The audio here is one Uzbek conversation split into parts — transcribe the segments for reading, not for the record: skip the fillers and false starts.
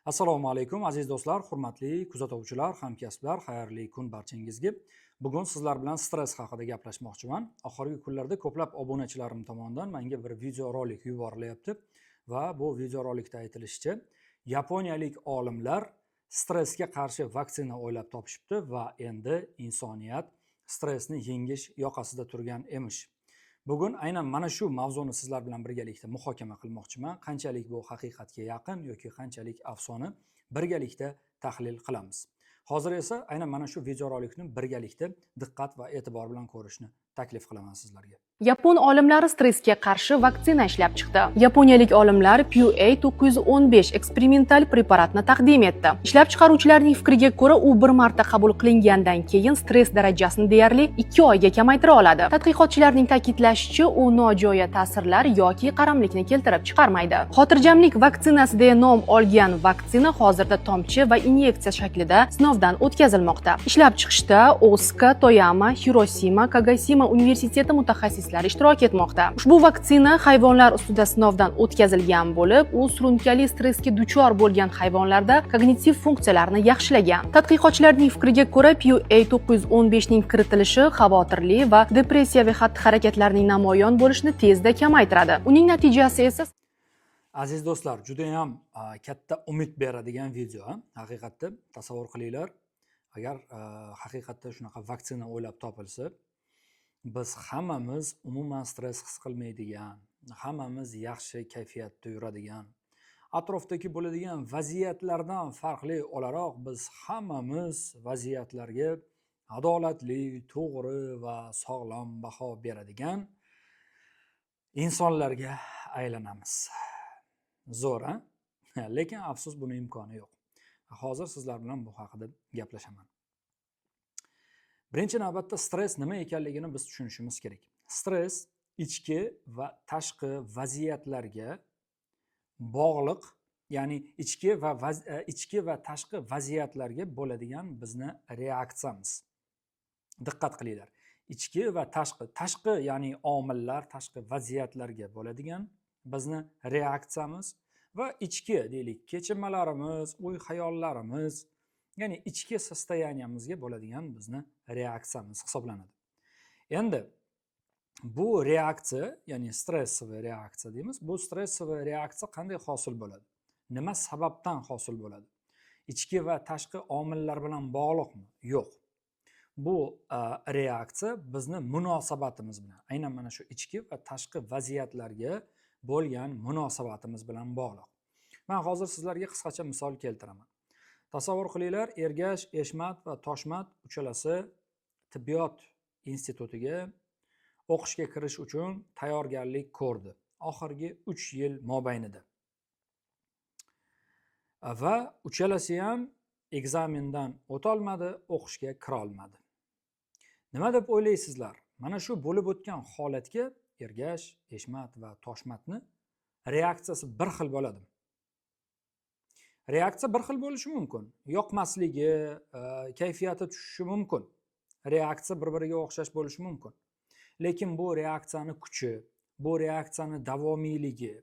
Assalomu alaykum aziz do'stlar, hurmatli kuzatuvchilar, hamkasblar, xayrli kun barchangizga. Bugun sizlar bilan stress haqida gaplashmoqchiman. Oxirgi kunlarda ko'plab obunachilarim tomonidan menga bir video rolik yuborilyapti va bu video rolikda aytilishicha, yaponiyalik olimlar stressga qarshi vaksina o'ylab topishibdi va endi insoniyat stressni yengish yoqasida turgan emish. Bugun aynan mana shu mavzuni sizlar bilan birgalikda muhokama qilmoqchiman. Qanchalik bu haqiqatga yaqin yoki qanchalik afsona birgalikda tahlil qilamiz. Hozir esa aynan mana shu videorolikni birgalikda diqqat va e'tibor bilan ko'rishni taklif qilaman sizlarga. Yapon olimlari stressga qarshi vaksina ishlab chiqdi. Yaponiyalik olimlar PUA-915 eksperimental preparatni taqdim etdi. Ishlab chiqaruvchilarning fikriga ko'ra, u bir marta qabul qilingandan keyin stress darajasini deyarli 2 oyga kamaytira oladi. Tadqiqotchilarning ta'kidlashicha, u nojo'ya ta'sirlar yoki qaramlikni keltirib chiqarmaydi. Xotirjamlik vaksinasi deya nom olgan vaksina hozirda tomchi va inyeksiya shaklida sinovdan o'tkazilmoqda. Ishlab chiqishda Osaka, Toyama, Hiroshima, Kagoshima universiteti mutaxassislari ishtirok etmoqda. Ushbu vaksina hayvonlar ustida sinovdan o'tkazilgan bo'lib, u surunkali stressga duchor bo'lgan hayvonlarda kognitiv funksiyalarni yaxshilagan. Tadqiqotchilarning fikriga ko'ra, PUA-915 ning kiritilishi xavotirli va depressiyaviy xatti-harakatlarning namoyon bo'lishini tezda kamaytiradi. Uning natijasi esa Aziz do'stlar, juda ham katta umid beradigan video. Haqiqatda tasavvur qilinglar, agar haqiqatda shunaqa vaksina o'ylab topilsa, biz hammamiz umuman stress his qilmaydigan, hammamiz yaxshi kayfiyatda yuradigan, atrofdagi bo'ladigan vaziyatlardan farqli o'laroq biz hammamiz vaziyatlarga adolatli, to'g'ri va sog'lom baho beradigan insonlarga aylanamiz. Zo'r, a? Lekin afsus buni imkoni yo'q. Hozir sizlar bilan bu haqida gaplashaman. Birinchi navbatda stress nima ekanligini biz tushunishimiz kerak. Stress ichki va tashqi vaziyatlarga bog'liq, ya'ni ichki va tashqi vaziyatlarga bo'ladigan bizni reaksiyamiz. Diqqat qilinglar. Ichki va tashqi ya'ni omillar, tashqi vaziyatlarga bo'ladigan bizni reaksiyamiz va ichki deylik kechinmalarimiz, o'y-xayollarimiz, ya'ni ichki sostoyaniyamizga bo'ladigan bizni reaksiyamiz hisoblanadi. Endi bu reaksiya, ya'ni stressiy reaksiya deymiz. Bu stressiy reaksiya qanday hosil bo'ladi? Nima sababdan hosil bo'ladi? Ichki va tashqi omillar bilan bog'liqmi? Yo'q. Bu reaksiya bizni munosabatimiz bilan, aynan mana shu ichki va tashqi vaziyatlarga bo'lgan munosabatimiz bilan bog'liq. Men hozir sizlarga qisqacha misol keltiraman. Tasavvur qilinglar, Ergash, Eshmat va Toshmat uchalasi tibbiyot institutiga o'qishga kirish uchun tayyorgarlik ko'rdi. Oxirgi 3 yil mobaynida. Va uchalasi ham ekzamendan o'tolmadi, o'qishga kira olmadi. Nima deb o'ylaysizlar? Mana shu bo'lib o'tgan holatga Ergash, Eshmat va Toshmatni reaksiyasi bir xil bo'ladi. Reaksiya bir xil bo'lishi mumkin. Yoqmasligi, kayfiyati tushishi mumkin. Reaksiya bir-biriga o'xshash bo'lishi mumkin. Lekin bu reaksiyani kuchi, bu reaksiyani davomiyligi,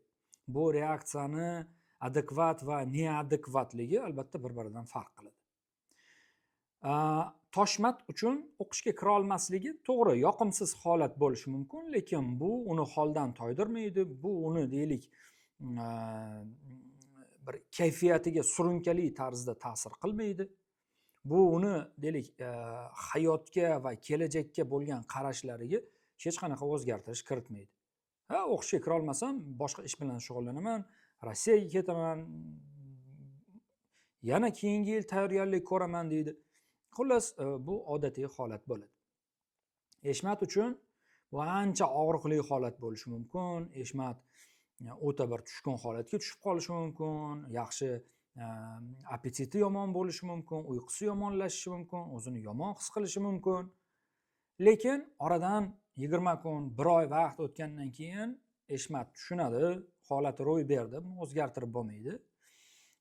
bu reaksiyani adekvat va neadekvatligi albatta bir-biridan farq qiladi. Toshmat uchun o'qishga kira olmasligi to'g'ri, yoqimsiz holat bo'lishi mumkin, lekin bu uni holdan toydirmaydi, bu uni deylik bir kayfiyatiga surunkali tarzda ta'sir qilmaydi. Bu uni deylik hayotga va kelajakka bo'lgan qarashlariga hech qanaqa o'zgartirish kiritmaydi. O'qishga kira olmasam, boshqa ish bilan shug'ullanaman, Rossiyaga ketaman, yana keyingi yil tayyorgarlik ko'raman deydi. Xullas, bu odatiy holat bo'ladi. Eshmat uchun bu ancha og'riqli holat bo'lishi mumkin. Eshmat o'ta bir tushkun holatga tushib qolishi mumkin, yaxshi apetiti yomon bo'lishi mumkin, uyqusi yomonlashishi mumkin, o'zini yomon his qilishi mumkin. Lekin oradan 20 kun, 1 oy vaqt o'tgandan keyin Eshmat tushunadi, holati ro'y berdi, buni o'zgartirib bo'lmaydi.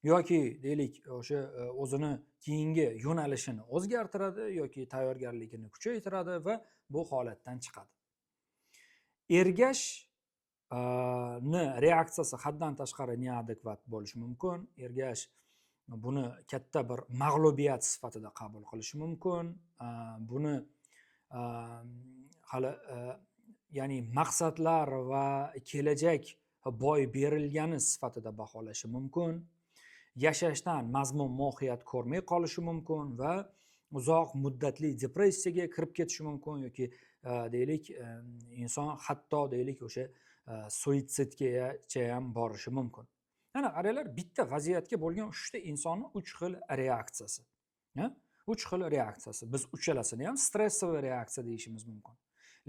Yoki deylik o'sha o'zini keyingi yo'nalishini o'zgartiradi yoki tayyorgarligini kuchaytiradi va bu holatdan chiqadi. Ergash reaksiyasi haddan tashqari neadekvat bo'lishi mumkin. Ergash buni katta bir mag'lubiyat sifatida qabul qilishi mumkin. Buni hali ya'ni maqsadlar va kelajak boy berilgani sifatida baholashi mumkin. Yashashdan mazmun mohiyat ko'rmay qolishi mumkin va uzoq muddatli depressiyaga kirib ketishi mumkin yoki deylik inson hatto deylik o'sha suitsidgacha ham borishi mumkin. Ana qaranglar, bitta vaziyatga bo'lgan 3 ta insonni 3 xil reaksiyasi. 3 xil reaksiyasi. Biz uchalasini ham stressiy reaksiya deyishimiz mumkin.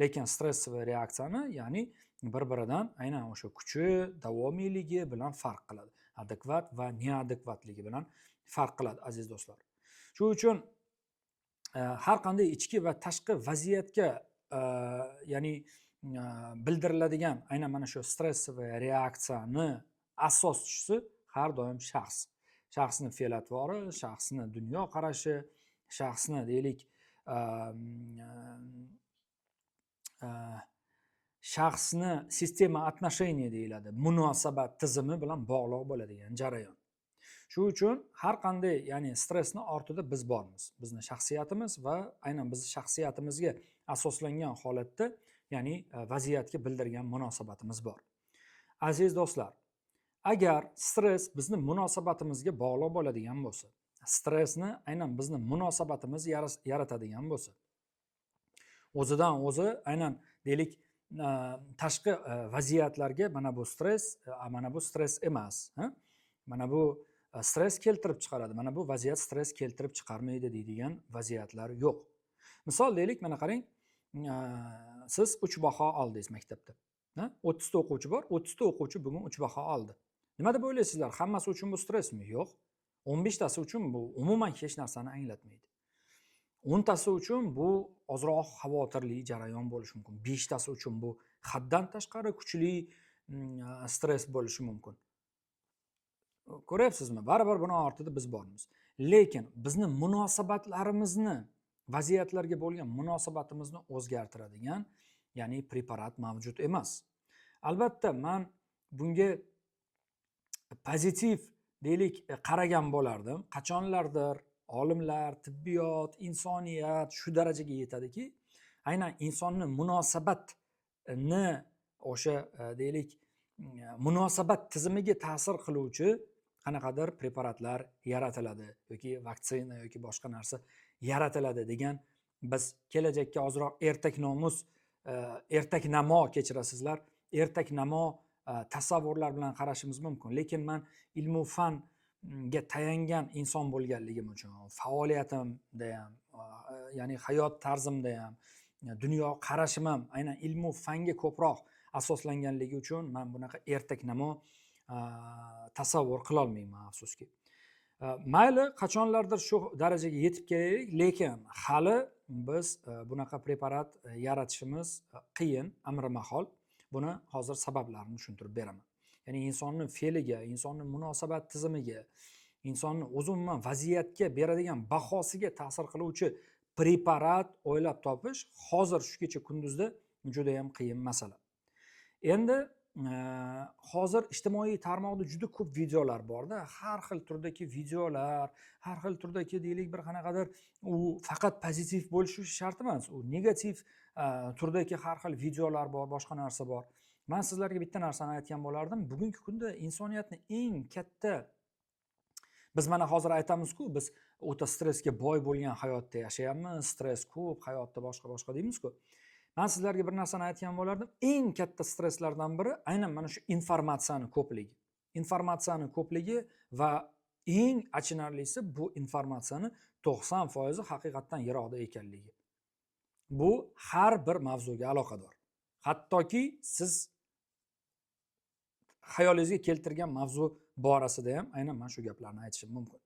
Lekin stressiy reaksiyani, ya'ni bir-biridan aynan o'sha kuchi, davomiyligi bilan farq qiladi. Adekvat va neadekvatligi bilan farq qiladi, aziz do'stlar. Shuning uchun har qanday ichki va tashqi vaziyatga ya'ni bildiriladigan aynan mana shu stressiy reaksiyani asoschisi har doim shaxs. Shaxsni fe'l-atvori, shaxsni dunyo qarashi, shaxsni deylik shaxsni sistema отношений deyiladi, munosabat tizimi bilan bog'liq bo'ladigan jarayon. Shuning uchun har qanday ya'ni stressni ortida biz bormiz. Bizning shaxsiyatimiz va aynan biz shaxsiyatimizga asoslangan holatda ya'ni vaziyatga bildirgan munosabatimiz bor. Aziz do'stlar, agar stress bizni munosabatimizga bog'liq bo'ladigan bo'lsa, stressni aynan bizni munosabatimiz yaratadigan bo'lsa, o'zidan o'zi aynan deylik tashqi vaziyatlarga mana bu stress emas, mana bu stress keltirib chiqaradi, mana bu vaziyat stress keltirib chiqarmaydi deydigan vaziyatlar yo'q. Misol deylik, mana qarang, siz 3 baho oldingiz maktabda. 30 ta o'quvchi bor, 30 ta o'quvchi bugun 3 baho oldi. Nima deb o'ylaysizlar? Hammasi uchun bu stressmi? Yo'q. 15 tasi uchun bu umuman hech narsani anglatmaydi. 10 tasi uchun bu ozroq xavotirli jarayon bo'lishi mumkin. 5 tasi uchun bu haddan tashqari kuchli stress bo'lishi mumkin. Ko'ryapsizmi? Baribir buni ortida biz bormiz. Lekin bizni munosabatlarimizni, vaziyatlarga bo'lgan munosabatimizni o'zgartiradigan, ya'ni preparat mavjud emas. Albatta, men bunga pozitiv deylik qaragan bo'lardim. Qachonlardir olimlar, tibbiyot, insoniyat shu darajaga yetadiki, aynan insonni munosabatni o'sha deylik munosabat tizimiga ta'sir qiluvchi qanaqadir preparatlar yaratiladi yoki vaksina yoki boshqa narsa yaratiladi degan, biz kelajakka ozroq ertaknamo, kechirasizlar, ertaknamo tasavvurlar bilan qarashimiz mumkin. Lekin men ilmu fanga tayangan inson bo'lganligim uchun, faoliyatimda ham, ya'ni hayot tarzimda ham, dunyo qarashim ham aynan ilmu fanga ko'proq asoslanganligi uchun men bunaqa ertaknamo tasavvur qila olmayman, afsuski. Mayli, qachonlardir shu darajaga yetib kelaylik, lekin hali biz bunaqa preparat yaratishimiz qiyin, amri mahol. Buni hozir sabablarini tushuntirib beraman. Ya'ni insonni fe'liga, insonni munosabat tizimiga, insonni umuman vaziyatga beradigan bahosiga ta'sir qiluvchi preparat o'ylab topish hozir shu kecha kunduzda juda ham qiyin masala. Endi hozir ijtimoiy tarmoqda juda ko'p videolar borda, har xil turdagi videolar, har xil turdagi deylik bir qanaqadir u faqat pozitiv bo'lishi shart emas, u negativ turdagi har xil videolar bor, boshqa narsa bor. Men sizlarga bitta narsani aytgan bo'lardim. Bugungi kunda insoniyatni eng katta, biz mana hozir aytamiz-ku, biz o'ta stressga boy bo'lgan hayotda yashayapmiz, stress ko'p, hayotda boshqa deymiz-ku. Men sizlarga bir narsani aytgan bo'lardim. Eng katta stresslardan biri aynan mana shu informatsiyani ko'pligi. Informatsiyani ko'pligi va eng achinarlisi bu informatsiyani 90% haqiqatdan yiroqda ekanligi. Bu har bir mavzuga aloqador. Hattoki siz xayolingizga keltirgan mavzu borasida ham aynan mana shu gaplarni aytishim mumkin.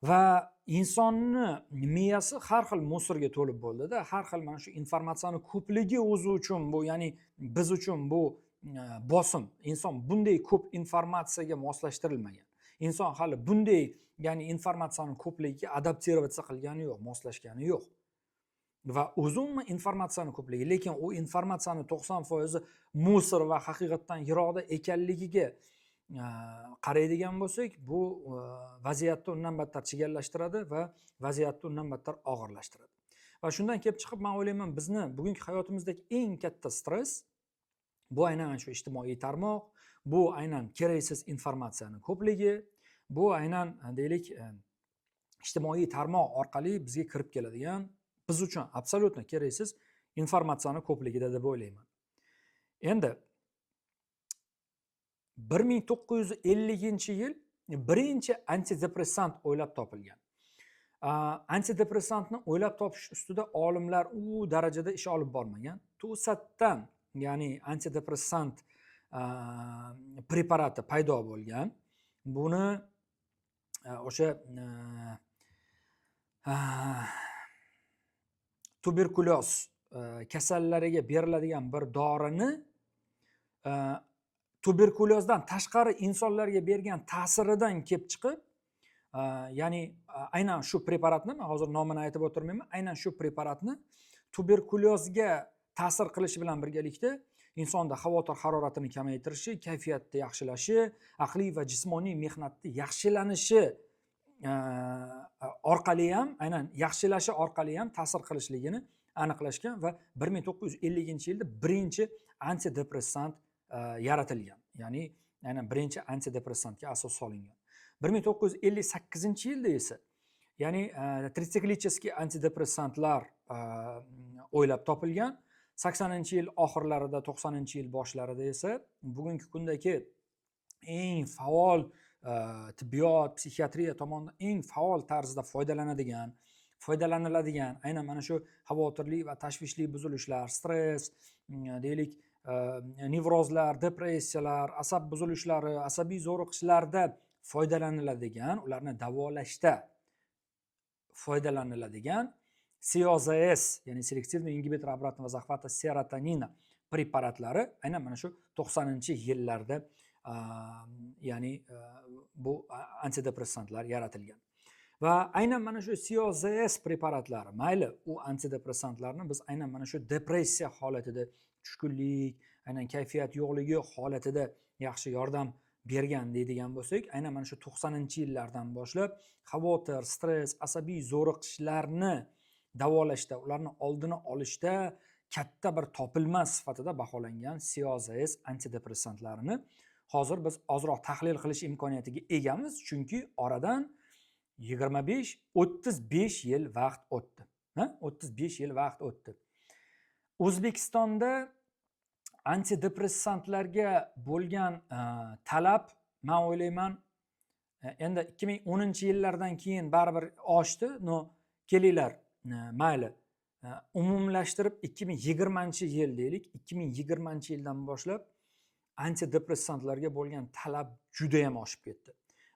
Va insonni miyasi har xil musorga to'lib bo'ldi-da, har xil mana shu informatsiyani ko'pligi o'zi uchun bu, ya'ni biz uchun bu bosim. Inson bunday ko'p informatsiyaga moslashtirilmagan. Inson hali bunday, ya'ni informatsiyani ko'pligiga adaptatsiya qilgani yo'q, moslashgani yo'q. Va o'zimni informatsiyani ko'pligi, lekin u informatsiyani 90% musor va haqiqatdan yiroqda ekanligiga qaraydigan bo'lsak, bu vaziyatni undan battar chigallashtiradi va vaziyatni undan battar og'irlashtiradi. Va shundan kelib chiqib, men o'ylayman, bizni bugungi hayotimizdagi eng katta stress bu aynan shu ijtimoiy tarmoq, bu aynan keraksiz informatsiyani ko'pligi, bu aynan deylik ijtimoiy tarmoq orqali bizga kirib keladigan, biz uchun absolyutno keraksiz informatsiyani ko'pligida deb o'ylayman. Endi 1950-yil birinchi antidepressant o'ylab topilgan. Antidepressantni o'ylab topish ustida olimlar u darajada ish olib bormagan. To'satdan, ya'ni antidepressant preparati paydo bo'lgan. Buni o'sha tuberkulyoz kasallariga beriladigan bir dorini tuberkulyozdan tashqari insonlarga bergan ta'siridan kelib chiqib, ya'ni aynan shu preparatni, men hozir nomini aytib o'tirmayman, aynan shu preparatni tuberkulyozga ta'sir qilishi bilan birgalikda insonda xavotir haroratini kamaytirishi, kayfiyatni yaxshilashi, aqliy va jismoniy mehnatni yaxshilanishi orqali ham, aynan yaxshilashi orqali ham ta'sir qilishligini aniqlashgan va 1950-yilda birinchi antidepressant yaratilgan. Ya'ni aynan birinchi antidepressantga asos solingan. 1958-yilda esa, ya'ni tritsiklический antidepressantlar o'ylab topilgan. 80-yil oxirlarida, 90-yil boshlarida esa bugungi kundagi eng faol tibbiyot, psixiatriya tomonidan eng faol tarzda foydalaniladigan aynan mana shu xavotirli va tashvishli buzilishlar, stress, deylik nevrozlar, depressiyalar, asab buzilishlari, asabiy zo'riqishlarda foydalaniladigan, ularni davolashda foydalaniladigan COZS, ya'ni selektivniy ingibitor обратного захвата serotonina preparatlari aynan mana shu 90-yillarda ya'ni bu antidepressantlar yaratilgan. Va aynan mana shu COZS preparatlari, mayli u antidepressantlarni biz aynan mana shu depressiya holatida, tushkunlik, aynan kayfiyat yo'qligi holatida yaxshi yordam bergan deydigan bo'lsak, aynan mana shu 90-yillardan boshlab xavotir, stress, asabiy zo'riqishlarni davolashda, ularni oldini olishda katta bir topilma sifatida baholangan COZS antidepressantlarini hozir biz ozroq tahlil qilish imkoniyatiga egamiz, chunki oradan 25-35 yil vaqt o'tdi. 35 yil vaqt o'tdi. O'zbekistonda antidepressantlarga bo'lgan talab, men o'ylayman, endi 2010-yillardan keyin baribir oshdi. No, kelinglar, mayli, umumlashtirib 2020-yil deylik, 2020-yildan boshlab antidepressantlarga bo'lgan talab juda ham oshib ketdi.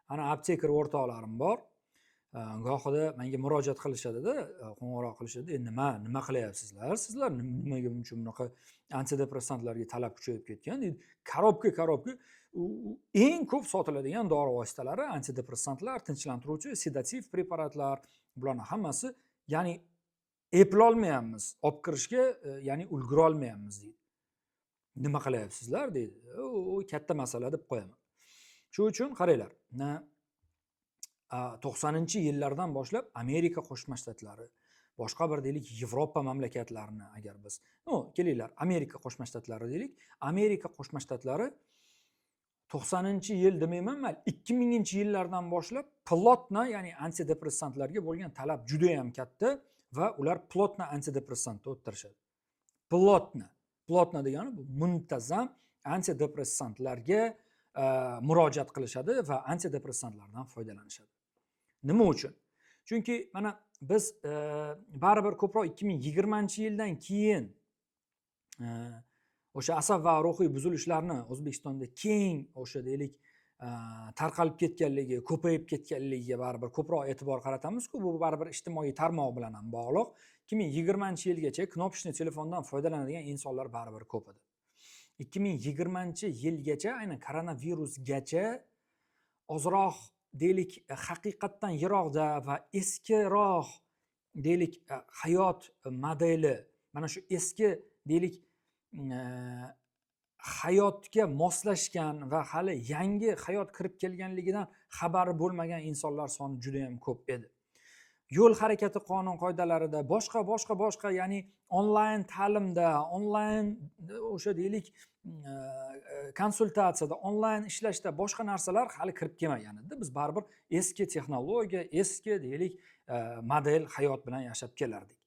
Ana aptekar o'rtoqlarim bor. Gohida menga murojaat qilishadi-da, qo'ng'iroq qilishadi. Nima qilyapsizlar? Sizlar nimaga buncha bunaqa antidepressantlarga talab kuchayib ketgan? Deydi. Korobka eng ko'p sotiladigan dori vositalari antidepressantlar, tinchlantiruvchi, sedativ preparatlar, bularning hammasi, ya'ni eplolmayapmiz, olib kirishga, ya'ni ulgura olmayapmiz deydi. Nima qilyapsizlar deydi. U katta masala deb qo'yaman. Shu uchun qaranglar, 90-yillardan boshlab Amerika Qo'shma Shtatlari, boshqa bir deylik Yevropa mamlakatlarini agar biz, kelinglar, Amerika Qo'shma Shtatlari deylik, Amerika Qo'shma Shtatlari 90-yil demayman, 2000-yillardan boshlab plotna, ya'ni antidepressantlarga bo'lgan talab juda ham katta va ular plotna antidepressantni o'ttirishadi. Plotna degani bu muntazam antidepressantlarga murojaat qilishadi va antidepressantlardan foydalanishadi. Nima uchun? Chunki mana biz baribir ko'proq 2020-yildan keyin o'sha asab va ruhiy buzilishlarni O'zbekistonda keng o'sha deylik tarqalib ketganligi, ko'payib ketganligiga baribir ko'proq e'tibor qaratamiz-ku, bu baribir ijtimoiy tarmoq bilan ham bog'liq. 2020-yilgacha knopchni telefondan foydalanadigan insonlar baribir ko'p edi. 2020-yilgacha, aynan koronavirusgacha ozroq deylik haqiqatdan yiroqda va eskiroq deylik hayot modeli, mana shu eski deylik hayotga moslashgan va hali yangi hayot kirib kelganligidan xabari bo'lmagan insonlar soni juda ham ko'p edi. Yo'l harakati qonun qoidalarida, boshqa, ya'ni onlayn ta'limda, onlayn o'sha deylik konsultatsiyada, onlayn ishlashda boshqa narsalar hali kirib kelmagan edi. Biz baribir eski texnologiya, eski deylik model hayot bilan yashab kelardik.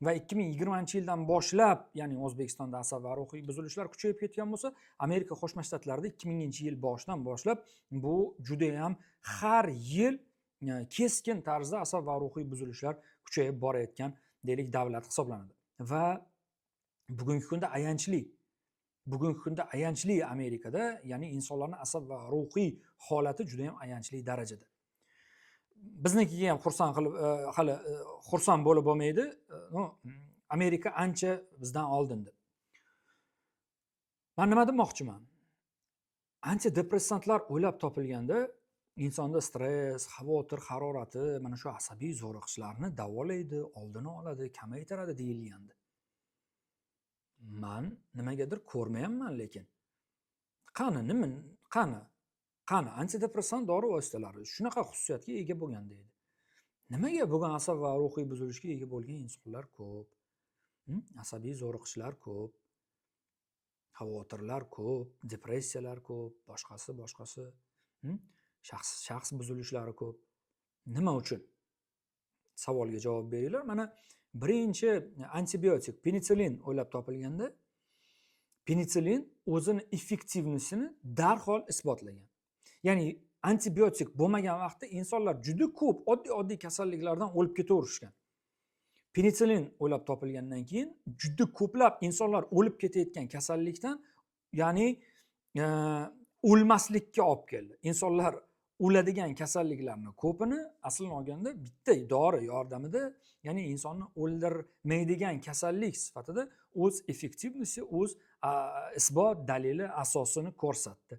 Va 2020-yildan boshlab, ya'ni O'zbekistonda asab va ruhiy buzilishlar kuchayib ketgan bo'lsa, Amerika Qo'shma Shtatlarida 2000-yil boshidan boshlab bu juda ham har yil keskin tarzda asab va ruhiy buzilishlar kuchayib borayotgan deylik davlat hisoblanadi. Va bugungi kunda ayanchli Amerikada, ya'ni insonlarning asab va ruhiy holati juda ham ayanchli darajada. Biznikiga ham hali xursand bo'lib bo'lmaydi. Amerika ancha bizdan oldinda. Men nima demoqchiman? Antidepressantlar o'ylab topilganda insonda stress, xavotir, harorati, mana shu asabiy zo'riqishlarni davolaydi, oldini oladi, kamaytiradi deyilgandi. Men nimagadir ko'rmayapman, lekin qani antidepressant dori vositalari shunaqa xususiyatga ega bo'lgan deydi. Nimaga bugun asab va ruhiy buzilishga ega bo'lgan insonlar ko'p? Asabiy zo'riqishlar ko'p, xavotirlar ko'p, depressiyalar ko'p, boshqasi. Shaxs buzilishlari ko'p. Nima uchun? Savolga javob beringlar. Mana birinchi antibiotik penitsilin o'ylab topilganda, penitsilin o'zini effektivligini darhol isbotlagan. Ya'ni antibiotik bo'lmagan vaqtda insonlar juda ko'p oddiy kasalliklardan o'lib ketaverishgan. Penitsilin o'ylab topilgandan keyin juda ko'plab insonlar o'lib ketayotgan kasallikdan, ya'ni o'lmaslikka olib keldi. Insonlar o'ladigan kasalliklarning ko'pini aslini olganda bitta dori yordamida, ya'ni insonni o'ldirmaydigan kasallik sifatida o'z effektivligi, o'z isbot dalili asosini ko'rsatdi.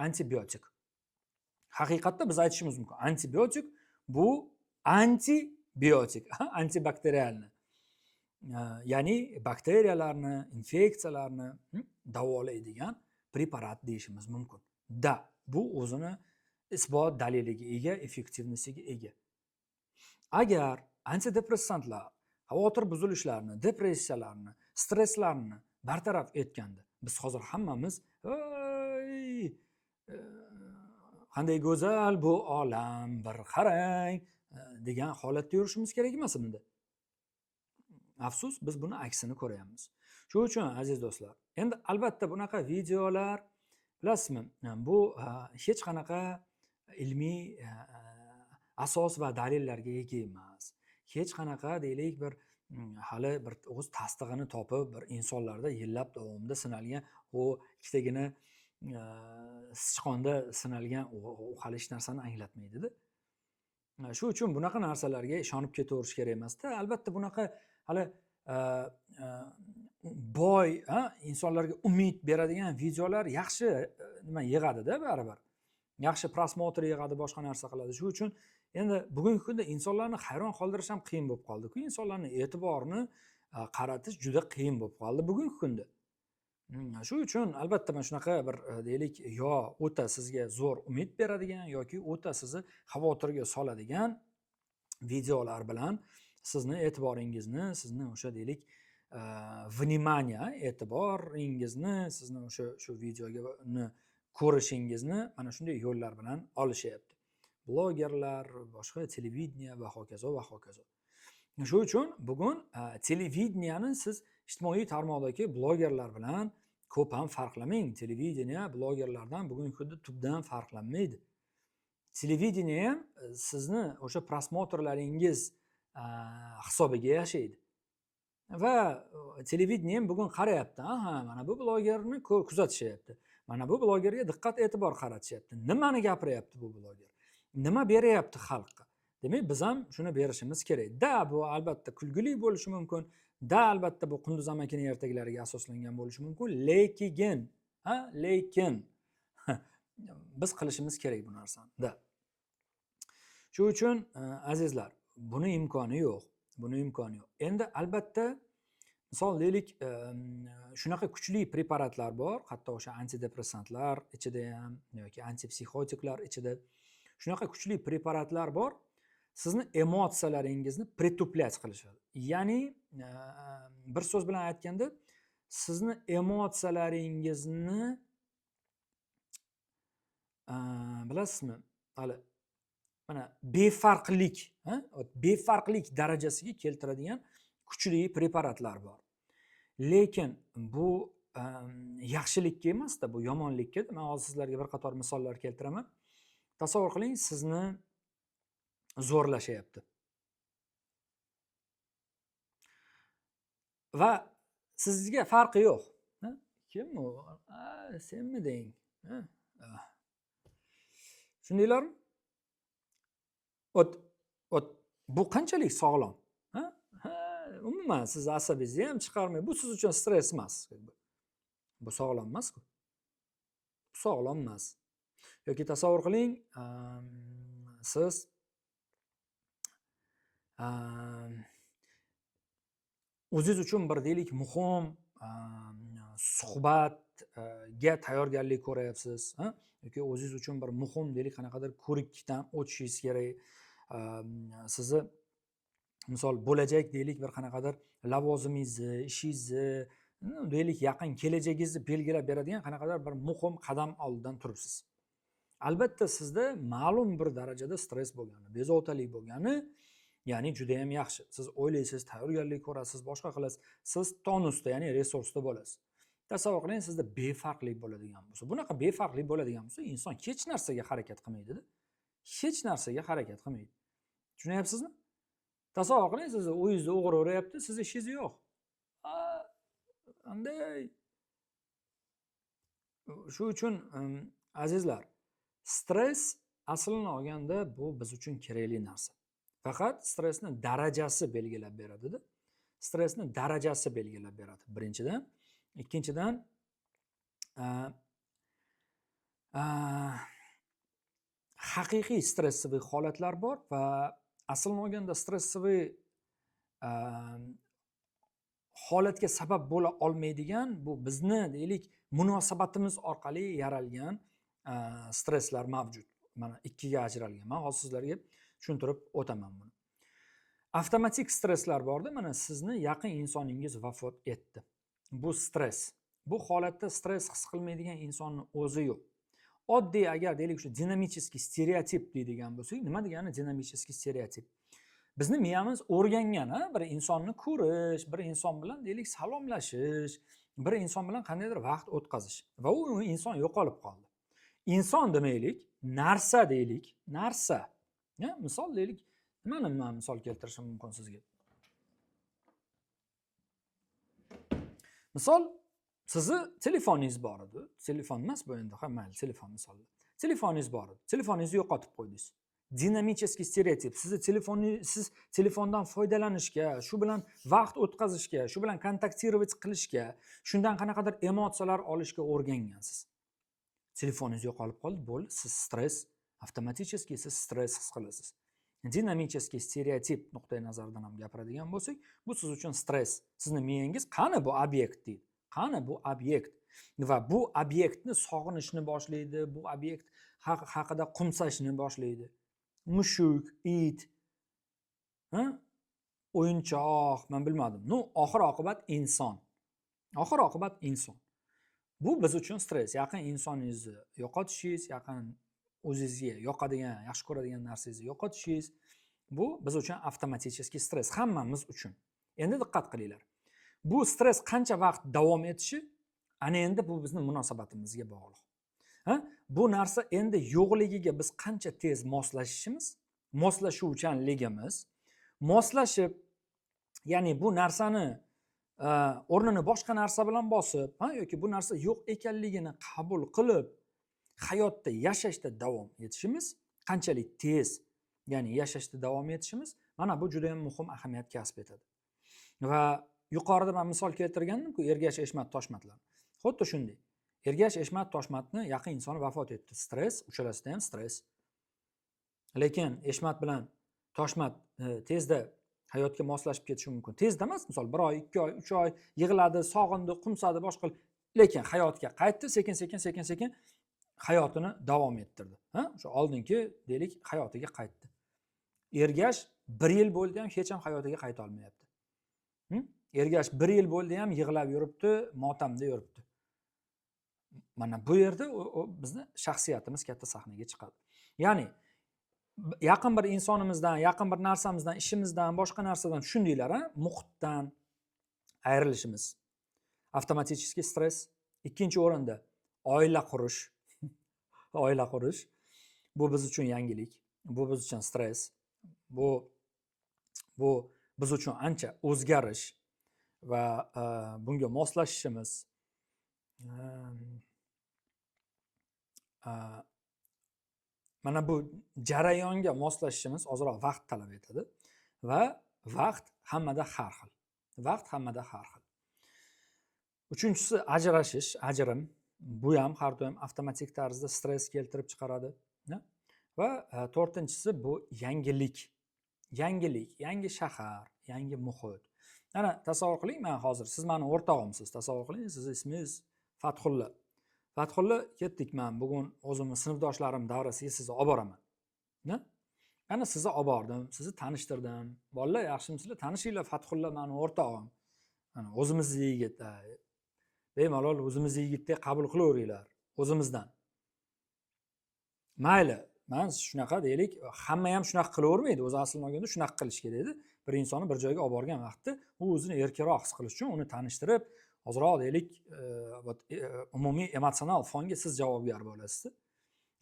Antibiotik. Haqiqatda biz aytishimiz mumkin. Antibiotik bu antibiotik, antibakterialni. Ya'ni bakteriyalarni, infeksiyalarni davolaydigan preparat deyishimiz mumkin. Bu o'zini isbot daliliga ega, effektivligiga ega. Agar antidepressantlar xavotir buzilishlarini, depressiyalarni, stresslarni bartaraf etganda, biz hozir hammamiz qanday go'zal bu olam, bir qarang degan holatda yurishimiz kerak emas endi. Afsus, biz buni aksini ko'ryapmiz. Shuning uchun aziz do'stlar, endi albatta bunaqa videolar, bilasizmi, bu hech qanaqa ilmiy asos va dalillarga ega emas. Hech qanaqa deylik bir hali bir o'z tasdig'ini topib, bir insonlarda yillab davomida sinalgan u ikkitagina sichqonda sinalgan u hali hech narsani anglatmaydi-da. Shuning uchun bunaqa narsalarga ishonib ketaverish kerak emas-da. Albatta bunaqa hali boy, insonlarga umid beradigan videolar yaxshi nima yig'adi-da baribir. Yaxshi prosmotr yig'adi, boshqa narsa qiladi. Shuning uchun endi bugungi kunda insonlarni hayron qoldirish ham qiyin bo'lib qoldi-ku. Insonlarning e'tiborini qaratish juda qiyin bo'lib qoldi bugungi kunda. Shuning uchun albatta mana shunaqa bir deylik, yo o'ta sizga zo'r umid beradigan yoki o'ta sizni xavotirga soladigan videolar bilan sizni e'tiboringizni, sizni o'sha deylik e'tiboringizni sizni o'sha videoga ko'rishingizni mana shunday yo'llar bilan olishyapti. Blogerlar, boshqa televideniya va hokazo va hokazo. Shuning uchun bugun televideniyani siz ijtimoiy tarmoqdagi blogerlar bilan ko'p ham farqlamang. Televideniya blogerlardan bugungi kunda tubdan farqlanmaydi. Televideniya ham sizni o'sha prosmotrlaringiz hisobiga yashaydi. Va televideniya ham bugun qarayapti. Mana bu blogerni kuzatishyapti. Mana bu blogerga diqqat e'tibor qaratishyapti. Nimani gapiryapti bu bloger? Nima beryapti xalqqa? Demak, biz ham shuni berishimiz kerak. Bu albatta kulgili bo'lishi mumkin. Albatta bu Qunduz amakining ertaklariga asoslangan bo'lishi mumkin. Lekin biz qilishimiz kerak bu narsani. Shuning uchun azizlar, buni imkoni yo'q. Endi albatta misol deylik, shunaqa kuchli preparatlar bor, hatto o'sha antidepressantlar ichida ham yoki antipsixotiklar ichida shunaqa kuchli preparatlar bor, sizni emotsiyalaringizni pretuplять qilishadi. Ya'ni bir so'z bilan aytganda, sizni emotsiyalaringizni bilasizmi, hali mana befarqlik darajasiga keltiradigan kuchli preparatlar bor. Lekin bu yaxshilikka emasda, bu yomonlikka. Men hozir sizlarga bir qator misollar keltiraman. Tasavvur qiling, sizni zo'rlashyapti. Va sizga farqi yo'q. Kim u? Senmiding? Shundaylarmi? Bu qanchalik sog'lom? Umuman siz asabingizni ham chiqarmay, bu siz uchun stress emas. Bu sog'lom emas-ku. Sog'lom emas. Yoki tasavvur qiling, siz o'zingiz uchun bir deylik muhim suhbatga tayyorgarlik ko'ryapsiz, yoki o'zingiz uchun bir muhim deylik qanaqadir ko'rikdan o'tishingiz kerak. Sizni misol bo'lajak deylik bir qanaqadir lavozimingizni, ishingizni, deylik yaqin kelajagingizni belgilab beradigan qanaqadir bir muhim qadam oldidan turibsiz. Albatta sizda ma'lum bir darajada stress bo'lgani, bezovtalik bo'lgani, ya'ni juda ham yaxshi. Siz o'ylaysiz, tayyorgarlik ko'rasiz, boshqa qilasiz. Siz tonusda, ya'ni resursda bo'lasiz. Tasavvur qiling, sizda befarqlik bo'ladigan bo'lsa, bunaqa befarqlik bo'ladigan bo'lsa, inson hech narsaga harakat qilmaydi-da. Hech narsaga harakat qilmaydi. Tushunyapsizmi? Tasavvur qiling, sizni uyingizni o'g'ri o'rayapti, siz ishingiz yo'q. Qanday? Shu uchun azizlar, stress aslini olganda bu biz uchun kerakli narsa. Faqat stressni darajasi belgilab beradi-da. Stressni darajasi belgilab beradi. Birinchidan, ikkinchidan haqiqiy stressiy holatlar bor va aslini olganda stressiy holatga sabab bo'la olmaydigan, bu bizni deylik munosabatimiz orqali yaralgan stresslar mavjud. Mana ikkiga ajralgan. Men hozir sizlarga tushuntirib o'taman buni. Avtomatik stresslar borda, mana sizni yaqin insoningiz vafot etdi. Bu stress. Bu holatda stress his qilmaydigan insonning o'zi yo'q. Oddiy agar deylik shu dinamicheskiy stereotip deydigan bo'lsak, nima degani dinamicheskiy stereotip? Bizni miyamiz o'rgangan, bir insonni ko'rish, bir inson bilan deylik salomlashish, bir inson bilan qandaydir vaqt o'tkazish va u inson yo'qolib qoldi. Inson demaylik, narsa deylik, narsa. Misol deylik, nimani men misol keltirishim mumkin sizga? Misol, sizni telefoningiz bor edi. Telefon emas bu endi, mayli, telefon misolda. Telefoningiz bor edi. Telefoningizni yo'qotib qo'ydingiz. Dinamicheskiy stereotip. Siz telefondan foydalanishga, shu bilan vaqt o'tkazishga, shu bilan kontaktirovat qilishga, shundan qanaqadir emotsiyalar olishga o'rgangansiz. Telefoningiz yo'qolib qoldi, bo'ldi, siz stress, avtomaticheskiy siz stress his qilasiz. Dinamicheskiy stereotip nuqtai nazaridan ham gapiradigan bo'lsak, bu siz uchun stress. Sizni miyangiz qani bu obyekt deydi. Qani bu obyekt? Va bu obyektni sog'inishni boshlaydi, bu obyekt haqida qumsashni boshlaydi. Mushuk, it, o'yinchoq, men bilmadim. Oxir oqibat inson. Oxir oqibat inson. Bu biz uchun stress. Yaqin insoningizni yo'qotishingiz, yaqin o'zingizga yoqadigan, yaxshi ko'radigan narsangizni yo'qotishingiz, bu biz uchun avtomaticheskiy stress, hammamiz uchun. Endi diqqat qilinglar. Bu stress qancha vaqt davom etishi, ana endi bu bizning munosabatimizga bog'liq. Bu narsa endi yo'qligiga biz qancha tez moslashishimiz, moslashuvchanligimiz, moslashib, ya'ni bu narsani o'rnini boshqa narsa bilan bosib, yoki bu narsa yo'q ekanligini qabul qilib, hayotda yashashda davom etishimiz, qanchalik tez, ya'ni yashashda davom etishimiz, mana bu juda ham muhim ahamiyat kasb etadi. Va yuqorida men misol keltirgandim-ku, Ergash Eshmat Toshmatlar. Xuddi shunday. Ergash Eshmat Toshmatni yaqin insoni vafot etdi. Stress, uchalasida ham stress. Lekin Eshmat bilan Toshmat tezda hayotga moslashib ketishi mumkin. Tezda emas, misol 1 oy, 2 oy, 3 oy yig'ladi, sog'indi, qumsadi, boshqa, lekin hayotga qaytdi, sekin-sekin hayotini davom ettirdi. O'sha oldingi deylik hayotiga qaytdi. Ergash 1 yil bo'ldi ham hech ham hayotiga qayta olmayapti. Ergash 1 yil bo'ldi ham yig'lab yuribdi, motamda yuribdi. Mana bu yerda bizni shaxsiyatimiz katta sahnaga chiqadi. Ya'ni yaqin bir insonimizdan, yaqin bir narsamizdan, ishimizdan, boshqa narsadan tushundinglar, muhitdan ayrilishimiz. Avtomatiskiy stress. Ikkinchi o'rinda oila qurish. Oila qurish. Bu biz uchun yangilik. Bu biz uchun stress. Bu biz uchun ancha o'zgarish va bunga moslashishimiz. Mana bu jarayonga moslashishimiz ozroq vaqt talab etadi va vaqt hammada har xil. Vaqt hammada har xil. Uchinchisi ajrashish, ajrim. Bu ham har doim avtomatik tarzda stress keltirib chiqaradi. Va to'rtinchisi bu yangilik. Yangi shahar, yangi muhit. Ana tasavvur qiling, men hozir siz meni o'rtog'imsiz. Tasavvur qiling, sizning ismingiz Fathulla. Fathulla, ketdik, men bugun o'zimni sinfdoshlarim davrasiga sizni olib boraman. Ana sizni olib bordim, sizni tanishtirdim. Bolalar, yaxshimisizlar? Tanishinglar, Fathulla meni o'rtog'im. Ana o'zimizning yigit. Bemalol o'zimizning yigitdek qabul qilaveringlar, o'zimizdan. Mayli, men shunaqa deylik, hamma ham shunaqa qilavermaydi. O'zi aslini olganda shunaqa qilish kerak edi. Bir insonni bir joyga olib borgan vaqtda u o'zini erkinroq his qilish uchun uni tanishtirib, ozroq deylik, umumiy emotsional fonga siz javobgar bo'lasiz.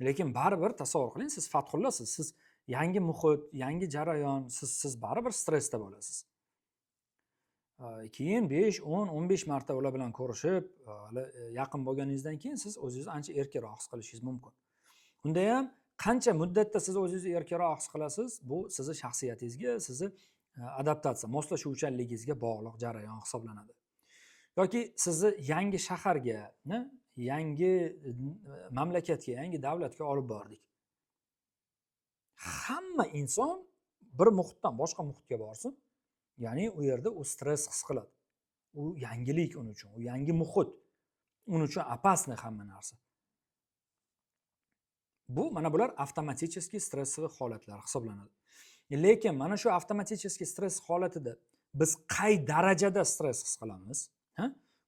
Lekin baribir tasavvur qiling, siz Fathullasiz, siz yangi muhit, yangi jarayon, siz baribir stressda bo'lasiz. Keyin 5, 10, 15 marta ular bilan ko'rishib, yaqin bo'lganingizdan keyin siz o'zingizni ancha erkinroq his qilishingiz mumkin. Unda ham qancha muddatda siz o'zingizni erkinroq his qilasiz, bu sizni shaxsiyatingizga, sizni adaptatsiya, moslashuvchanligingizga bog'liq jarayon hisoblanadi. Yoki sizni yangi shaharga, yangi mamlakatga, yangi davlatga olib bordik. Hamma inson bir muhitdan boshqa muhitga borsin, ya'ni u yerda u stress his qiladi. U yangilik uning uchun, u yangi muhit. Uning uchun opasni hamma narsa. Bu mana bular avtomatiskiy stressiy holatlar hisoblanadi. Lekin mana shu avtomatiskiy stress holatida biz qay darajada stress his qilamiz?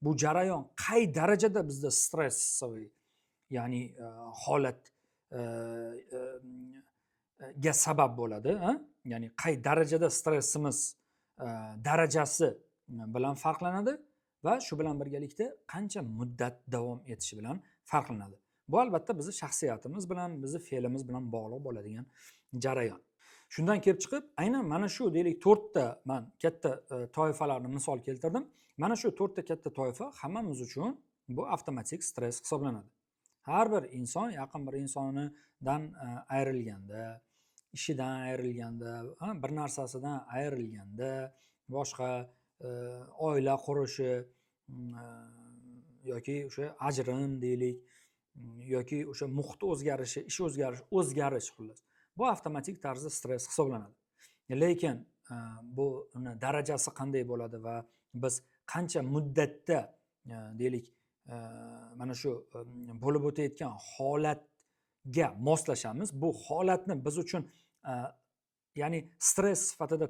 Bu jarayon qay darajada bizda stressiy, ya'ni holat ga sabab bo'ladi, ya'ni qay darajada stressimiz darajasi bilan farqlanadi va shu bilan birgalikda qancha muddat davom etishi bilan farqlanadi. Bu albatta bizning shaxsiyatimiz bilan, bizning fe'limiz bilan bog'liq bo'ladigan jarayon. Shundan kelib chiqib, aynan mana shu deylik 4 ta men katta toifalarni misol keltirdim. Mana shu 4 ta katta toifa hammamiz uchun bu avtomatik stress hisoblanadi. Har bir inson yaqin bir insonidan ayrilganda, ishidan ayrilganda, bir narsasidan ayrilganda, boshqa oila qurishi yoki o'sha ajrim deylik, yoki o'sha muhit o'zgarishi, ish o'zgarish xullas. Bu avtomatik tarzda stress hisoblanadi. Lekin bu darajasi qanday bo'ladi va biz qancha muddatda deylik mana shu bo'lib o'tayotgan holatga moslashamiz. Bu holatni biz uchun ya'ni stress sifatida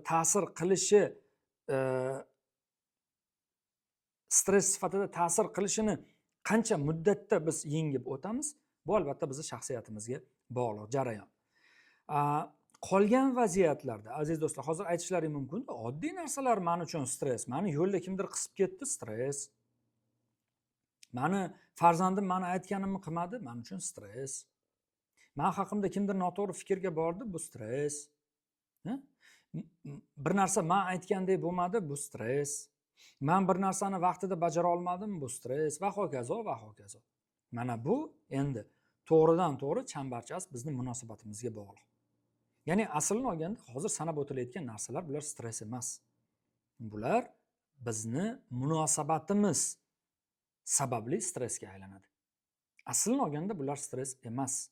ta'sir qilishini qancha muddatda biz yengib o'tamiz, bu albatta bizning shaxsiyatimizga bog'liq jarayon. Qolgan vaziyatlarda aziz do'stlar, hozir aytishlaring mumkin, oddiy narsalar men uchun stress. Meni yo'lda kimdir qisib ketdi, stress. Meni farzandim meni aytganimni qilmadi, men uchun stress. Men haqimda kimdir noto'g'ri fikrga bordi, bu stress. Bir narsa men aytgandek bo'lmadi, bu stress. Men bir narsani vaqtida bajara olmadim, bu stress va hokazo va hokazo. Mana bu endi to'g'ridan to'g'ri chambarchas bizning munosabatimizga bog'liq. Ya'ni aslini olganda hozir sanab o'tilayotgan narsalar bular stress emas. Bular bizni munosabatimiz sababli stressga aylanadi. Aslini olganda bular stress emas.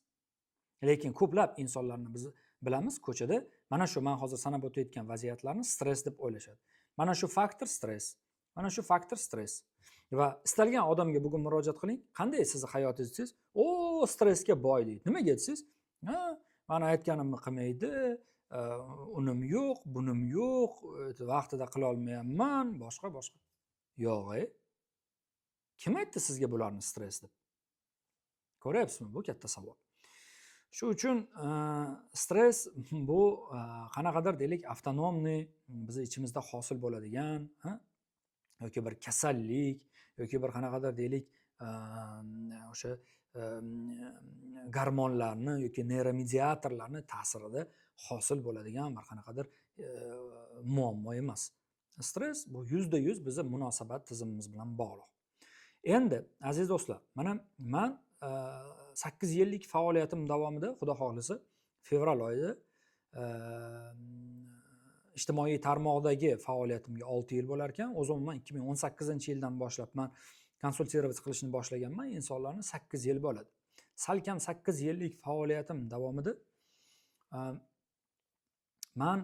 Lekin ko'plab insonlarni biz bilamiz, ko'chada mana shu men hozir sanab o'tayotgan vaziyatlarni stress deb o'ylashadi. Mana shu faktor stress. Mana shu faktor stress. Va istalgan odamga bugun murojaat qiling, qanday sizni hayotingiz desangiz, "O, stressga boy" deydi. Nimaga desangiz, "Ha, meni aytganimni qilmaydi, unim yo'q, bunim yo'q, vaqtida qila olmayapman, boshqa." Yo'q, kim aytdi sizga bularni stress deb? Ko'ryapsizmi? Bu katta savol. Shu uchun stress bu qanaqadir deylik avtonomniy bizni ichimizda hosil bo'ladigan, yoki bir kasallik yoki bir qanaqadir deylik o'sha gormonlarni yoki neyromediatorlarni ta'sirida hosil bo'ladigan bir qanaqadir muammo emas. Stress bu 100% bizni munosabat tizimimiz bilan bog'liq. Endi aziz do'stlar, mana men 8 yillik faoliyatim davomida, xudo xohlasa, fevral oyida ijtimoiy tarmoqdagi faoliyatimga 6 yil bo'lar ekan. O'zim men 2018-yildan boshlab men konsultatsiya qilishni boshlaganman. Insonlarni 8 yil bo'ladi. Salkam 8 yillik faoliyatim davomida men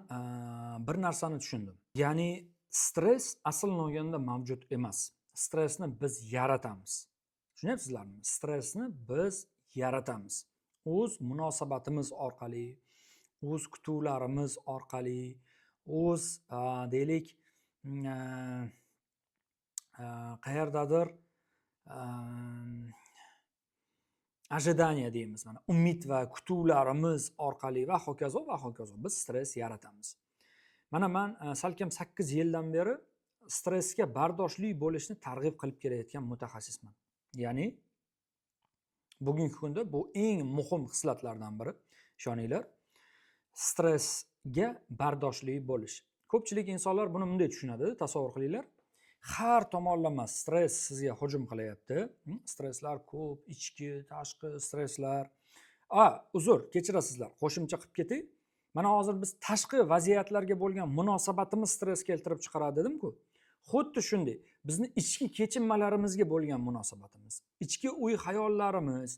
bir narsani tushundim. Ya'ni stress aslini olganda mavjud emas. Stressni biz yaratamiz. Tushunyapsizlarmi? Stressni biz yaratamiz. O'z munosabatimiz orqali, o'z kutuvlarimiz orqali, o'z deylik qayerdadir ожидание deymiz, mana umid va kutuvlarimiz orqali va hokazo biz stress yaratamiz. Mana men salkam 8 yildan beri stressga bardoshli bo'lishni targ'ib qilib kelayotgan mutaxassisman. Ya'ni bugungi kunda bu eng muhim xislatlardan biri, ishoninglar, stressga bardoshli bo'lish. Ko'pchilik insonlar buni bunday tushunadi, tasavvur qilinglar. Har tomonlama stress sizga hujum qilyapti. Stresslar ko'p, ichki, tashqi stresslar. Uzr, kechirasizlar, qo'shimcha qilib ketay. Mana hozir biz tashqi vaziyatlarga bo'lgan munosabatimiz stress keltirib chiqaradi dedim-ku. Xuddi shunday, bizni ichki kechinmalarimizga bo'lgan munosabatimiz, ichki o'y-xayollarimiz,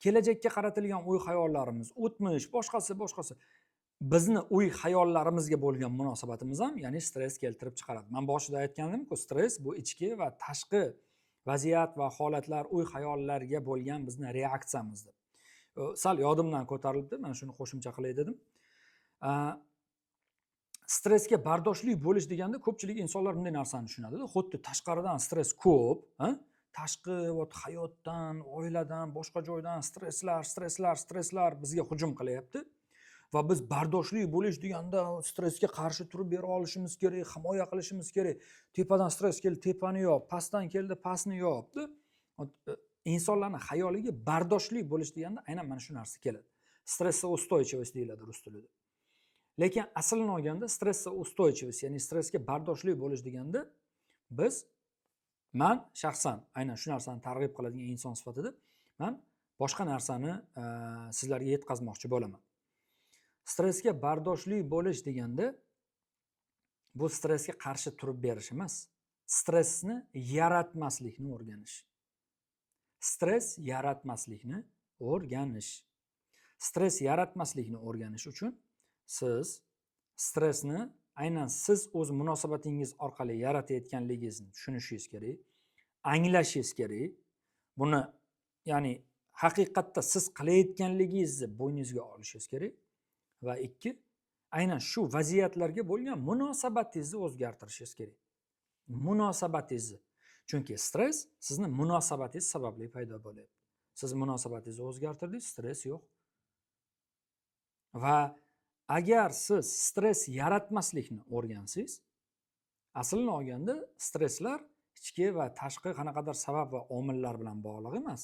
kelajakka qaratilgan o'y-xayollarimiz, o'tmish, boshqasi bizni o'y-xayollarimizga bo'lgan munosabatimiz ham, ya'ni stress keltirib chiqaradi. Men boshida aytgandim-ku, stress bu ichki va tashqi vaziyat va holatlar, o'y-xayollarga bo'lgan bizni reaksiyamiz deb. Sal yodimdan ko'tarilibdi, mana shuni qo'shimcha qilay dedim. Stressga bardoshli bo'lish deganda ko'pchilik insonlar bunday narsani tushunadi. Xuddi tashqaridan stress ko'p, tashqi hayotdan, oiladan, boshqa joydan stresslar bizga hujum qilyapti va biz bardoshli bo'lish deganda stressga qarshi turib bera olishimiz kerak, himoya qilishimiz kerak. Tepadan stress keldi, tepani yop, pastdan keldi, pastni yop deb insonlarning xayoliga bardoshli bo'lish deganda aynan mana shu narsa keladi. Stressa ustойчивость deyiladi rus tilida. Lekin aslini olganda stressa ustойчивость, ya'ni stressga bardoshli bo'lish deganda men shaxsan aynan shu narsani targ'ib qiladigan inson sifatida men boshqa narsani sizlarga yetkazmoqchi bo'laman. Stressga bardoshli bo'lish deganda bu stressga qarshi turib berish emas, stressni yaratmaslikni o'rganish. Stress yaratmaslikni o'rganish. Stress yaratmaslikni o'rganish uchun siz stressni aynan siz o'z munosabatingiz orqali yaratayotganligingizni tushunishingiz kerak, anglashingiz kerak. Buni ya'ni haqiqatda siz qilayotganligingizni bo'yningizga olishingiz kerak va 2, aynan shu vaziyatlarga bo'lgan munosabatingizni o'zgartirishingiz kerak. Munosabatingizni. Chunki stress sizni munosabatingiz sababli paydo bo'lyapti. Siz munosabatingizni o'zgartirdingiz, stress yo'q. Va agar siz stress yaratmaslikni o'rgansangiz, aslini olganda stresslar ichki va tashqi qanaqadir sabab va omillar bilan bog'liq emas.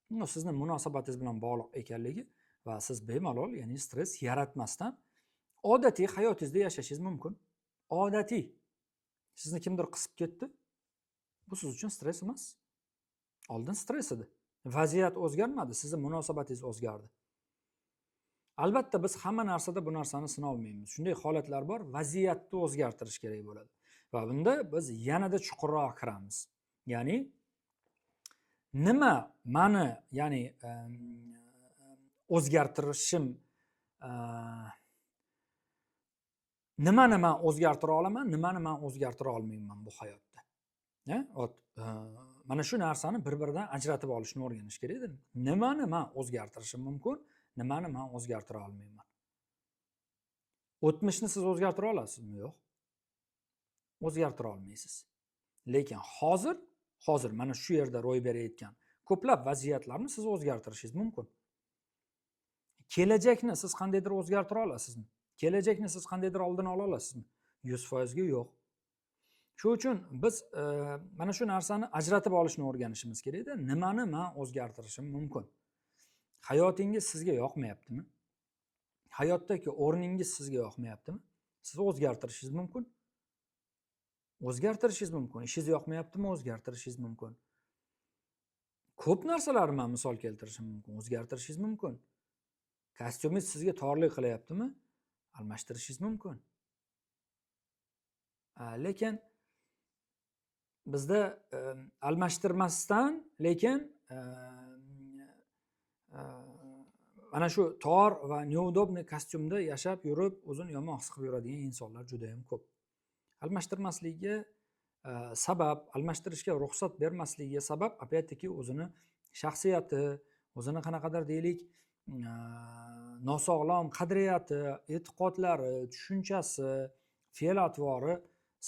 Bu sizning munosabatingiz bilan bog'liq ekanligi va siz bemalol, ya'ni stress yaratmasdan odatiy hayotingizda yashashingiz mumkin. Odatiy. Sizni kimdir qisib ketdi. Bu siz uchun stress emas. Oldin stress edi. Vaziyat o'zgarmadi, sizning munosabatingiz o'zgardi. Albatta biz hamma narsada bu narsani sina olmaymiz. Shunday holatlar bor, vaziyatni o'zgartirish kerak bo'ladi. Va bunda biz yanada chuqurroq kiramiz. Ya'ni nima meni, ya'ni o'zgartirishim nimani man o'zgartira olaman, nimani man o'zgartira olmayman bu hayotda. Mana shu narsani bir-biridan ajratib olishni o'rganish kerak-da. Nimani man o'zgartirishim mumkin, nimani man o'zgartira olmayman. O'tmishni siz o'zgartira olasizmi? Yo'q. O'zgartira olmaysiz. Lekin hozir mana shu yerda ro'y berayotgan ko'plab vaziyatlarni siz o'zgartirishingiz mumkin. Kelajakni siz qandaydir o'zgartira olasizmi? Kelajakni siz qandaydir oldini ola olasizmi? 100% ga yo'q. Shuning uchun biz mana shu narsani ajratib olishni o'rganishimiz kerak-da. Nimani men o'zgartirishim mumkin? Hayotingiz sizga yoqmayaptimi? Hayotdagi o'rningiz sizga yoqmayaptimi? Siz o'zgartirishingiz mumkin. O'zgartirishingiz mumkin. Ishingiz yoqmayaptimi? O'zgartirishingiz mumkin. Ko'p narsalarni men misol keltirishim mumkin. O'zgartirishingiz mumkin. Kostyumingiz sizga torlik qilyaptimi? Almashtirishingiz mumkin. Lekin bizda almashtirmasdan, lekin mana shu tor va neudobniy kostyumda yashab yurib, o'zini yomon his qilib yuradigan insonlar juda ham ko'p. Almashtirmasligiga sabab, almashtirishga ruxsat bermasligiga sabab opet-taki o'zini shaxsiyati, o'zini qanaqadir deylik, nosog'lom qadriyati, e'tiqodlari, tushunchasi, fe'l-atvori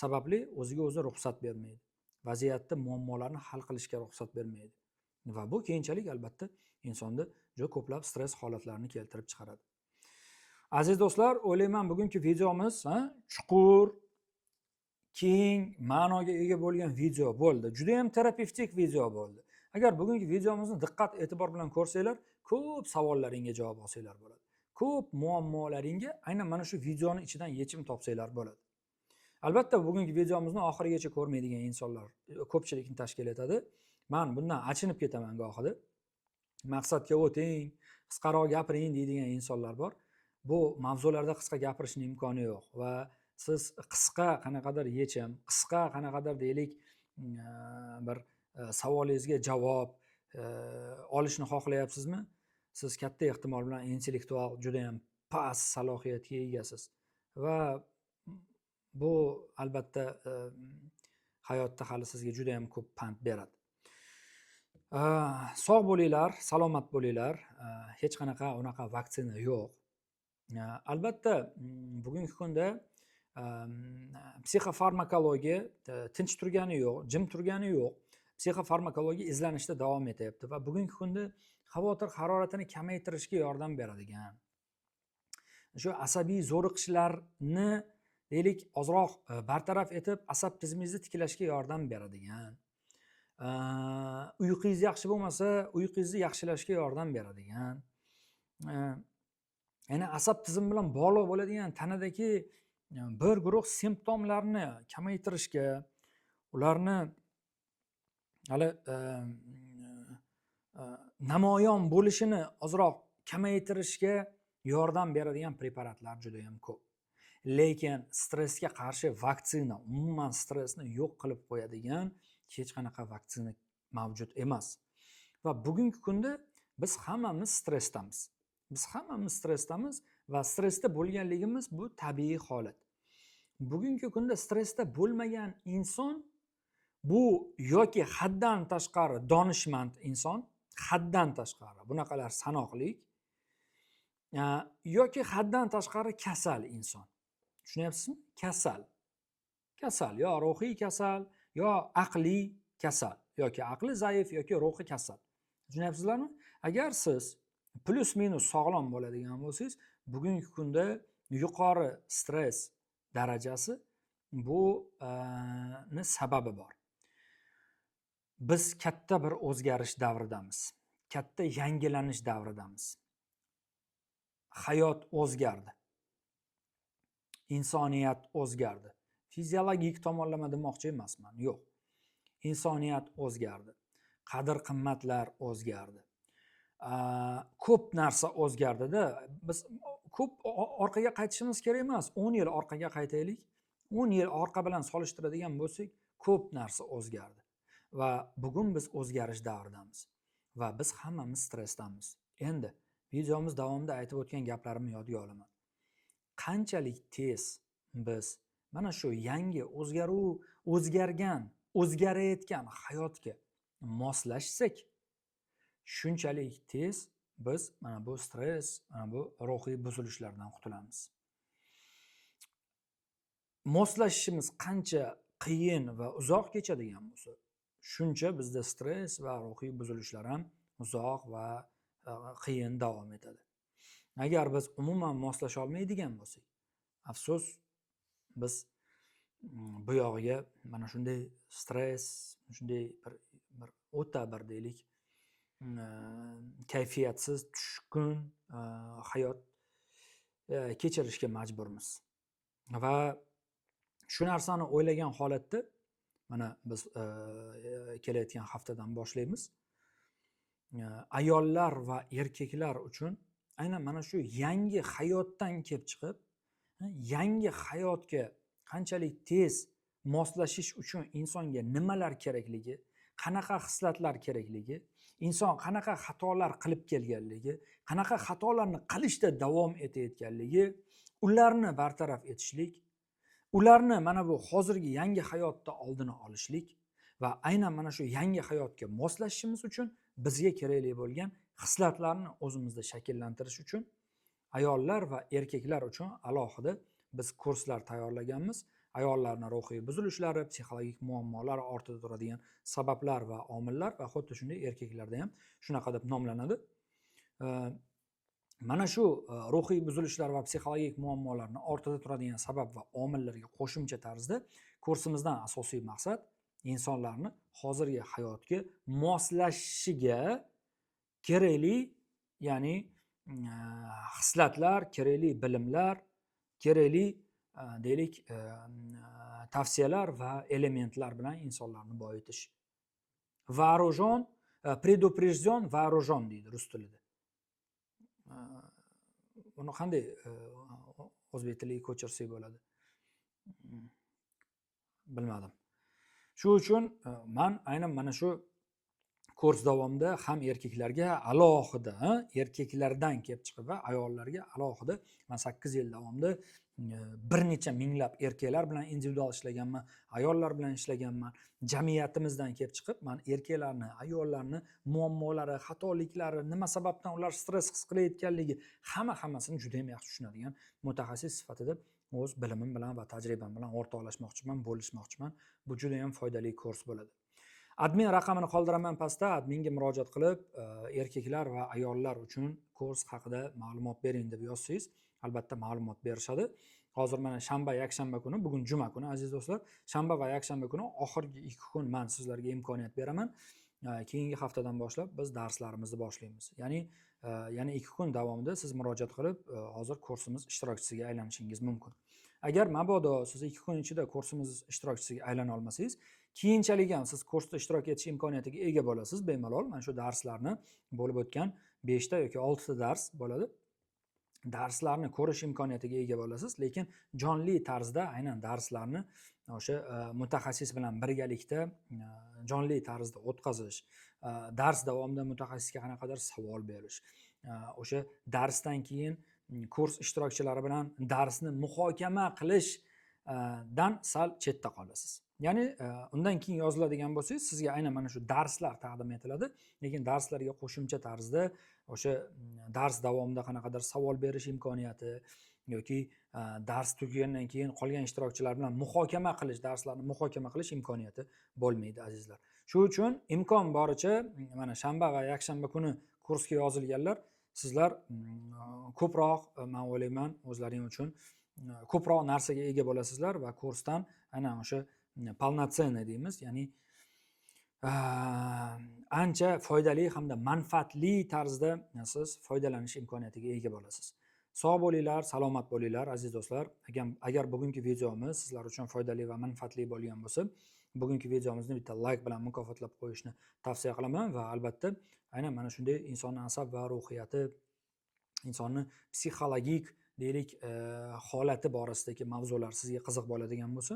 sababli o'ziga o'zi ruxsat bermaydi. Vaziyatda muammolarni hal qilishga ruxsat bermaydi. Va bu keyinchalik albatta insonda juda ko'plab stress holatlarini keltirib chiqaradi. Aziz do'stlar, o'ylayman bugungi videomiz chuqur, keng ma'noga ega bo'lgan video bo'ldi. Juda ham terapevtik video bo'ldi. Agar bugungi videomizni diqqat e'tibor bilan ko'rsanglar, ko'p savollaringga javob olsanglar bo'ladi. Ko'p muammolaringga aynan mana shu videoni ichidan yechim topsanglar bo'ladi. Albatta bugungi videomizni oxirigacha ko'rmaydigan insonlar ko'pchilikni tashkil etadi. Men bundan achinib ketaman gohida. Maqsadga o'ting, qisqaroq gapiring deydigan insonlar bor. Bu mavzularda qisqa gapirishning imkoni yo'q va siz qisqa qanaqadir yechim, qisqa qanaqadir deylik bir savolingizga javob olishni xohlayapsizmi? Siz katta ehtimol bilan intellektual juda ham past salohiyatga egasiz va bu albatta hayotda hali sizga juda ham ko'p pand beradi. Sog' bo'linglar, salomat bo'linglar. Hech qanaqa unaqa vaksina yo'q. Albatta bugungi kunda psixofarmakologiya tinch turgani yo'q, jim turgani yo'q. Psixofarmakologiya izlanishda davom etyapti va bugungi kunda xavotir haroratini kamaytirishga yordam beradigan, shu asabiy zo'riqishlarni deylik ozroq bartaraf etib, asab tizmingizni tiklashga yordam beradigan, uyqingiz yaxshi bo'lmasa, uyqingizni yaxshilashga yordam beradigan, ya'ni asab tizimi bilan bog'liq bo'ladigan tanadagi bir guruh simptomlarni kamaytirishga, ularni hali namoyon bo'lishini ozroq kamaytirishga yordam beradigan preparatlar juda ham ko'p. Lekin stressga qarshi vaksina, umuman stressni yo'q qilib qo'yadigan hech qanaqa vaksina mavjud emas. Va bugungi kunda biz hammamiz stressdamiz. Biz hammamiz stressdamiz va stressda bo'lganligimiz bu tabiiy holat. Bugungi kunda stressda bo'lmagan inson bu yoki haddan tashqari donishmand inson, haddan tashqari bunaqalar sanoqli, yoki haddan tashqari kasal inson. Tushunyapsizmi? Kasal, yo ruhiy kasal, yo aqliy kasal, yoki aqli zaif, yoki ruhi kasal. Tushunyapsizlarmi? Agar siz plus minus sog'lom bo'ladigan bo'lsangiz, bugungi kunda yuqori stress darajasi bu sababi bor. Biz katta bir o'zgarish davridamiz. Katta yangilanish davridamiz. Hayot o'zgardi. Insoniyat o'zgardi. Fiziologik tomonlama demoqchi emasman, yo'q. Insoniyat o'zgardi. Qadr-qimmatlar o'zgardi. Ko'p narsa o'zgardida. Biz ko'p orqaga qaytishimiz kerak emas. 10 yil orqaga qaytaylik. 10 yil orqa bilan solishtiradigan bo'lsak, ko'p narsa o'zgardi. Va bugun biz o'zgarish davridamiz. Va biz hammamiz stressdamiz. Endi videomiz davomida aytib o'tgan gaplarimni yodga olaman. Qanchalik tez biz mana shu yangi o'zgarayotgan hayotga moslashsak, shunchalik tez biz mana bu stress, mana bu ruhiy buzilishlardan qutulamiz. Moslashishimiz qancha qiyin va uzoq kechadigan bo'lsa, shuncha bizda stress va ruhiy buzilishlar ham uzoq va qiyin davom etadi. Agar biz umuman moslasha olmaydigan bo'lsak, afsus, biz bu yog'iga mana shunday stress, shunday bir o'ta bir deylik kayfiyatsiz, tushkun hayot kechirishga majburmiz. Va shu narsani o'ylagan holatda mana biz kelayotgan haftadan boshlaymiz. Ayollar va erkaklar uchun aynan mana shu yangi hayotdan kelib chiqib, yangi hayotga qanchalik tez moslashish uchun insonga nimalar kerakligi, qanaqa hislatlar kerakligi, inson qanaqa xatolar qilib kelganligi, qanaqa xatolarni qilishda davom etayotganligi, ularni bartaraf etishlik, ularni mana bu hozirgi yangi hayotda oldini olishlik va aynan mana shu yangi hayotga moslashishimiz uchun bizga kerakli bo'lgan hislatlarni o'zimizda shakllantirish uchun ayollar va erkaklar uchun alohida biz kurslar tayyorlaganmiz. Ayollarning ruhiy buzilishlari, psixologik muammolari ortida turadigan sabablar va omillar va xuddi shunday erkaklarda ham shunaqa deb nomlanadi. Mana shu ruhiy buzilishlar va psixologik muammolarni ortida turadigan sabab va omillarga qo'shimcha tarzda kursimizdan asosiy maqsad insonlarni hozirgi hayotga moslashishiga kerakli, ya'ni hislatlar, kerakli bilimlar, kerakli deylik tavsiyalar va elementlar bilan insonlarni boyitish. Вооружен, предупрежден, вооружен deydi rus tilida. Buni qanday o'zbek tiliga ko'chirsak bo'ladi? Bilmadim. Shu uchun men aynan mana shu kurs davomida ham erkaklarga alohida, erkaklardan kelib chiqib va ayollarga alohida men 8 yil davomida bir necha minglab erkaklar bilan individual ishlaganman, ayollar bilan ishlaganman. Jamiyatimizdan kelib chiqib, men erkaklarni, ayollarni muammolari, xatoliklari, nima sababdan ular stress his qilayotganligi hammasini juda ham yaxshi tushunadigan mutaxassis sifatida o'z bilimim bilan va tajribam bilan o'rtoqlashmoqchiman, bo'lishmoqchiman. Bu juda ham foydali kurs bo'ladi. Admin raqamini qoldiraman pastda, adminga murojaat qilib, erkaklar va ayollar uchun kurs haqida ma'lumot bering deb yozsangiz, albatta ma'lumot berishadi. Hozir mana shanba, yakshanba kuni, bugun juma kuni aziz do'stlar, shanba va yakshanba kuni oxirgi 2 kun men sizlarga imkoniyat beraman. Keyingi haftadan boshlab biz darslarimizni boshlaymiz. Ya'ni 2 kun davomida siz murojaat qilib, hozir kursimiz ishtirokchisiga aylanishingiz mumkin. Agar mabodo siz 2 kun ichida kursimiz ishtirokchisiga aylana olmasangiz, keyinchalik ham siz kursda ishtirok etish imkoniyatiga ega bo'lasiz bemalol. Mana shu darslarni bo'lib o'tgan 5 ta yoki 6 ta dars bo'ladi. Darslarni ko'rish imkoniyatiga ega bo'lasiz, lekin jonli tarzda aynan darslarni o'sha mutaxassis bilan birgalikda jonli tarzda o'tkazish, dars davomida mutaxassisga qanaqadir savol berish, o'sha darsdan keyin kurs ishtirokchilari bilan darsni muhokama qilishdan sal chetda qolasiz. Ya'ni undan keyin yoziladigan bo'lsangiz, sizga aynan mana shu darslar taqdim etiladi, lekin darslarga qo'shimcha tarzda o'sha dars davomida qanaqadir savol berish imkoniyati yoki dars tugagandan keyin qolgan ishtirokchilar bilan muhokama qilish, darslarni muhokama qilish imkoniyati bo'lmaydi azizlar. Shu uchun imkon boricha mana shanba va yakshanba kuni kursga yozilganlar, sizlar ko'proq, men o'ylayman, o'zlaring uchun ko'proq narsaga ega bo'lasizlar va kursdan aynan o'sha полноценный deymiz, ya'ni ancha foydali hamda manfaatli tarzda siz foydalanish imkoniyatiga ega bo'lasiz. Sog' bo'linglar, salomat bo'linglar aziz do'stlar. Agar bugungi videomiz sizlar uchun foydali va manfaatli bo'lgan bo'lsa, bugungi videomizni bitta like bilan mukofotlab qo'yishni tavsiya qilaman va albatta aynan mana shunday insonning asab va ruhiyati, insonning psixologik deylik holati borasidagi mavzular sizga qiziq bo'ladigan bo'lsa,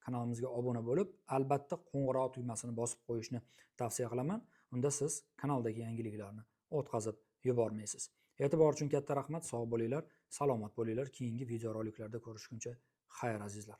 kanalimizga obuna bo'lib, albatta qo'ng'iroq tugmasini bosib qo'yishni tavsiya qilaman. Unda siz kanaldagi yangiliklarni o'tkazib yubormaysiz. E'tibor uchun katta rahmat. Sog' bo'linglar, salomat bo'linglar. Keyingi videoroliklarda ko'rishguncha xayr azizlar.